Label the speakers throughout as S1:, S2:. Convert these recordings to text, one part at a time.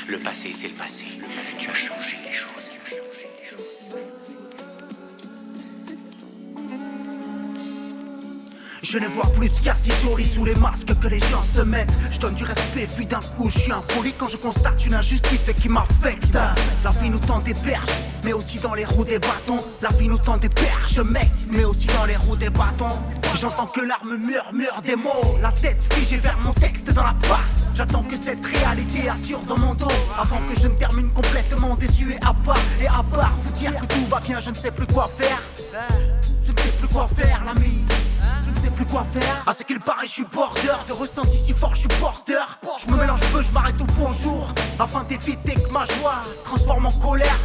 S1: Le passé, c'est le passé. Tu as changé les choses.
S2: Je ne vois plus de cas si jolis sous les masques que les gens se mettent. Je donne du respect puis d'un coup je suis impoli quand je constate une injustice qui m'affecte. La vie nous tend des perches, mais aussi dans les roues des bâtons. La vie nous tend des perches, mec, mais aussi dans les roues des bâtons. J'entends que l'arme murmure des mots, la tête figée vers mon texte dans la part. J'attends que cette réalité assure dans mon dos avant que je ne termine complètement déçu et à part vous dire que tout va bien, je ne sais plus quoi faire. Je ne sais plus quoi faire, l'ami. Je ne sais plus quoi faire. À ce qu'il paraît, je suis border de ressenti si fort, je suis porteur. Je me mélange peu, je m'arrête au bonjour afin d'éviter que ma joie se transforme en colère.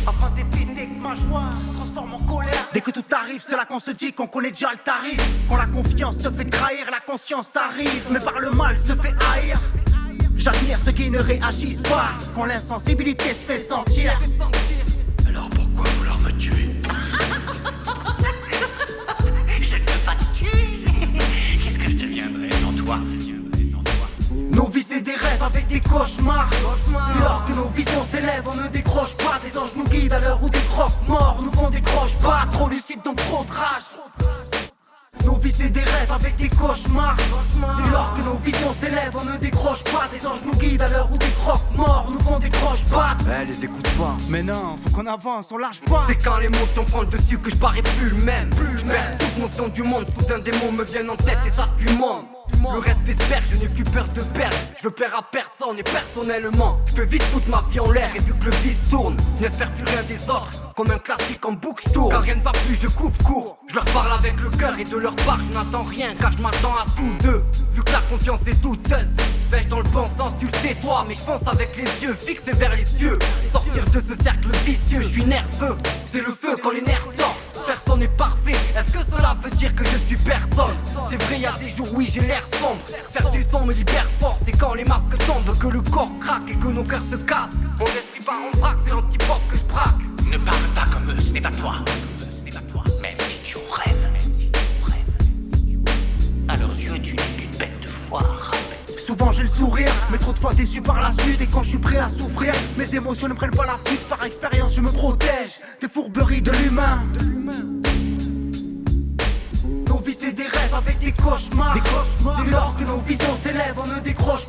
S2: Afin d'éviter que ma joie se transforme en colère. Dès que tout arrive, c'est là qu'on se dit qu'on connaît déjà le tarif. Quand la confiance se fait trahir, la conscience arrive. Mais par le mal se fait haïr. J'admire ceux qui ne réagissent pas quand l'insensibilité se fait sentir.
S1: Alors pourquoi vouloir me tuer? Je ne peux pas te tuer. Qu'est-ce que je deviendrai sans toi?
S2: Nos vies c'est des rêves avec des cauchemars. Dès lors que nos visions s'élèvent, on ne décroche pas. Des anges nous guident à l'heure où des croque-morts nous font des croche-pas. Trop lucide donc trop de rage. Nos vies c'est des rêves avec des cauchemars. Dès lors que nos visions s'élèvent, on ne décroche pas. Des anges nous guident à l'heure où des croque-morts nous font des croche-pas.
S3: Les écoute pas.
S2: Mais non, faut qu'on avance, on lâche pas.
S3: C'est quand l'émotion prend le dessus que je parais plus le même. Je perds toute notion du monde, soudain des mots me viennent en tête et ça depuis monde. Le respect se perd, je n'ai plus peur de perdre. Je veux plaire à personne et personnellement je peux vite foutre ma vie en l'air et vu que le vice tourne, je n'espère plus rien des autres. Comme un classique en boucle tour. Quand rien ne va plus je coupe court. Je leur parle avec le cœur et de leur part je n'attends rien car je m'attends à tous deux. Vu que la confiance est douteuse, vais-je dans le bon sens, tu le sais toi. Mais je fonce avec les yeux fixés vers les cieux. Sortir de ce cercle vicieux, je suis nerveux. C'est le feu quand les nerfs sortent. Personne n'est parfait, est-ce que cela veut dire que je suis personne? C'est vrai, y a des jours, oui, j'ai l'air sombre. Faire du son me libère fort, c'est quand les masques tombent que le corps craque et que nos cœurs se cassent. Mon esprit part en vrac, c'est l'anti-pop que je braque.
S1: Ne parle pas comme eux, ce n'est pas toi. Même si tu rêves. À leurs yeux, tu n'es qu'une bête de foire.
S2: Souvent j'ai le sourire, mais trop de fois déçu par la suite. Et quand je suis prêt à souffrir, mes émotions ne prennent pas la fuite. Par expérience je me protège des fourberies de l'humain. Nos vies c'est des rêves avec des cauchemars. Dès lors que nos visions s'élèvent, on ne décroche